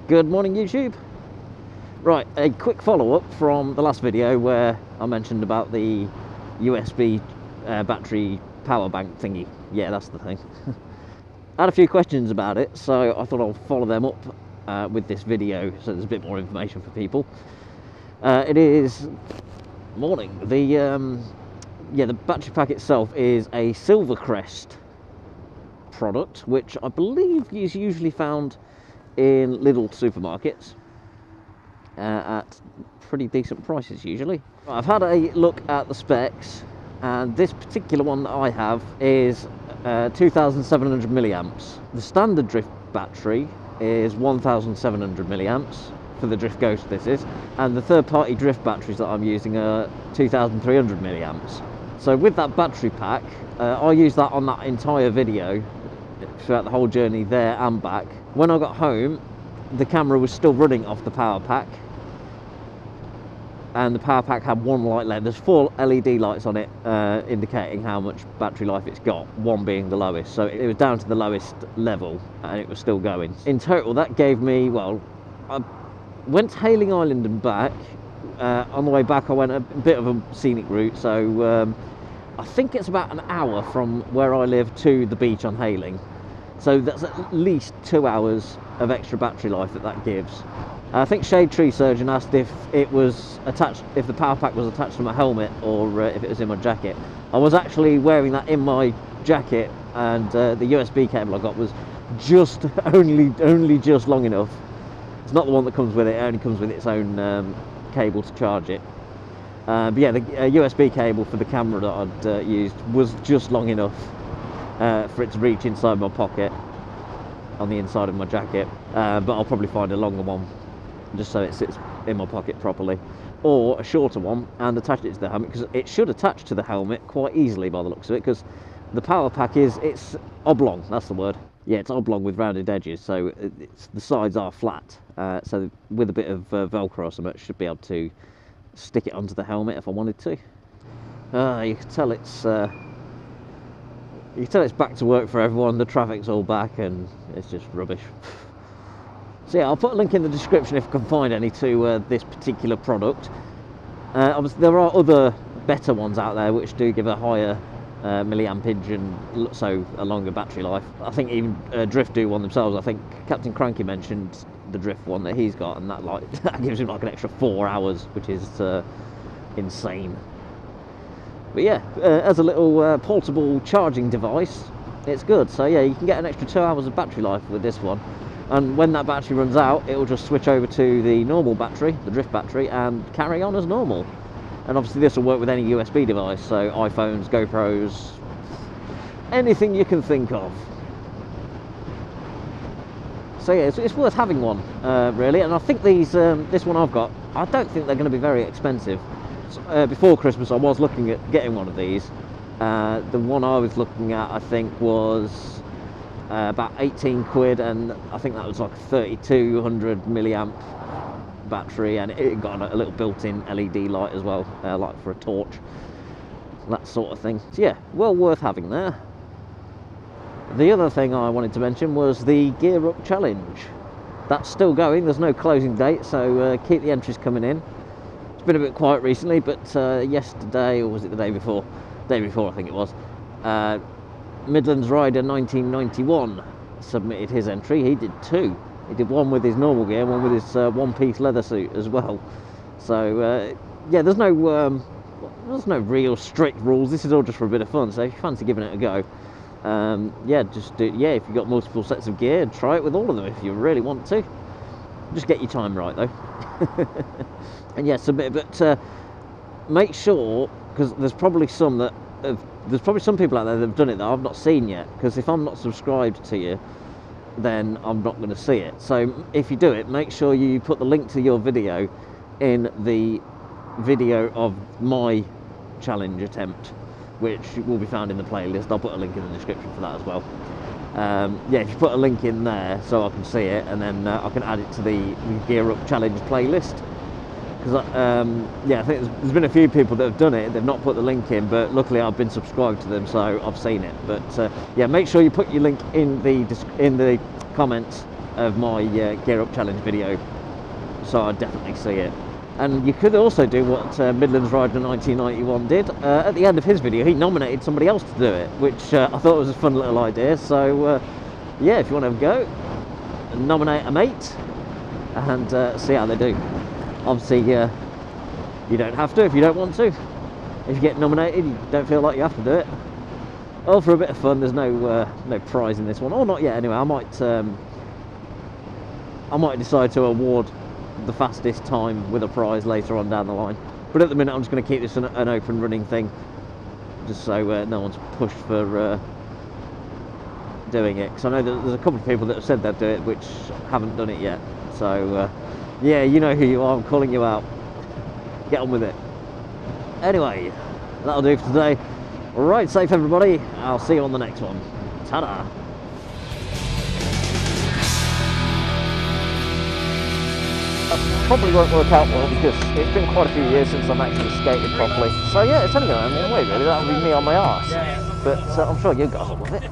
Good morning, YouTube. Right, a quick follow-up from the last video where I mentioned about the USB battery power bank thingy. Yeah, that's the thing. I had a few questions about it, so I thought I'll follow them up with this video so there's a bit more information for people. It is morning. The battery pack itself is a Silvercrest product, which I believe is usually found in Lidl supermarkets at pretty decent prices usually. I've had a look at the specs, and this particular one that I have is 2,700 milliamps. The standard drift battery is 1,700 milliamps for the drift ghost this is, and the third-party drift batteries that I'm using are 2,300 milliamps. So with that battery pack, I used that on that entire video throughout the whole journey there and back. When I got home, the camera was still running off the power pack, and the power pack had one light left. There's 4 LED lights on it indicating how much battery life it's got, one being the lowest. So it was down to the lowest level and it was still going. In total, that gave me, well, I went to Hailing Island and back. On the way back I went a bit of a scenic route, so I think it's about an hour from where I live to the beach on Hailing. So that's at least 2 hours of extra battery life that gives. I think Shade Tree Surgeon asked if it was attached, if the power pack was attached to my helmet or if it was in my jacket. I was actually wearing that in my jacket, and the USB cable I got was just only just long enough. It's not the one that comes with it, it only comes with its own cable to charge it. But yeah, the USB cable for the camera that I'd used was just long enough for it to reach inside my pocket on the inside of my jacket, but I'll probably find a longer one just so it sits in my pocket properly, or a shorter one and attach it to the helmet, because it should attach to the helmet quite easily by the looks of it, because the power pack it's oblong, that's the word. Yeah, it's oblong with rounded edges, so the sides are flat, so with a bit of Velcro or something, I should be able to stick it onto the helmet if I wanted to. You can tell it's back to work for everyone. The traffic's all back and it's just rubbish. So yeah, I'll put a link in the description if I can find any to this particular product. Obviously there are other better ones out there which do give a higher milliampage and so a longer battery life. I think even Drift do one themselves. I think Captain Cranky mentioned the Drift one that he's got, and that gives him like an extra 4 hours, which is insane. But yeah, as a little portable charging device, it's good. So yeah, you can get an extra 2 hours of battery life with this one, and when that battery runs out, it will just switch over to the normal battery, the Drift battery, and carry on as normal. And obviously this will work with any USB device, so iPhones, GoPros, anything you can think of. So yeah, it's worth having one, really. And I think this one I've got, I don't think they're going to be very expensive. Before Christmas I was looking at getting one of these. The one I was looking at I think was about 18 quid, and I think that was like a 3200 milliamp battery, and it got a little built-in LED light as well, like for a torch, that sort of thing. So yeah, well worth having there. The other thing I wanted to mention was the Gear Up Challenge. That's still going, there's no closing date, so keep the entries coming in. It's been a bit quiet recently, but yesterday, or was it the day before? Day before I think it was, Midlands Rider 1991 submitted his entry. He did 2. He did one with his normal gear, one with his one-piece leather suit as well. So yeah, there's no real strict rules. This is all just for a bit of fun. So if you fancy giving it a go, yeah, just do. Yeah, if you've got multiple sets of gear, try it with all of them if you really want to. Just get your time right though. And yeah, submit. But make sure, because there's probably some people out there that have done it that I've not seen yet. Because if I'm not subscribed to you, then I'm not going to see it. So if you do it, make sure you put the link to your video in the video of my challenge attempt, which will be found in the playlist. I'll put a link in the description for that as well. Yeah, if you put a link in there so I can see it, and then I can add it to the Gear Up Challenge playlist. Because yeah, I think there's been a few people that have done it, they've not put the link in, but luckily I've been subscribed to them, so I've seen it. But yeah, make sure you put your link in the comments of my Gear Up Challenge video, so I'd definitely see it. And you could also do what Midlands Rider 1991 did. At the end of his video, he nominated somebody else to do it, which I thought was a fun little idea. So yeah, if you want to have a go, nominate a mate and see how they do. Obviously, you don't have to if you don't want to. If you get nominated, you don't feel like you have to do it. All for a bit of fun. There's no prize in this one, or not yet. Anyway, I might decide to award the fastest time with a prize later on down the line. But at the minute, I'm just going to keep this an open running thing, just so no one's pushed for doing it. Because I know that there's a couple of people that have said they'd do it, which haven't done it yet. So yeah, you know who you are. I'm calling you out. Get on with it. Anyway, that'll do for today. Ride safe, everybody. I'll see you on the next one. Ta-da! That probably won't work out well because it's been quite a few years since I've actually skated properly. So yeah, it's only going to end one way really. That'll be me on my arse. But I'm sure you guys will love it.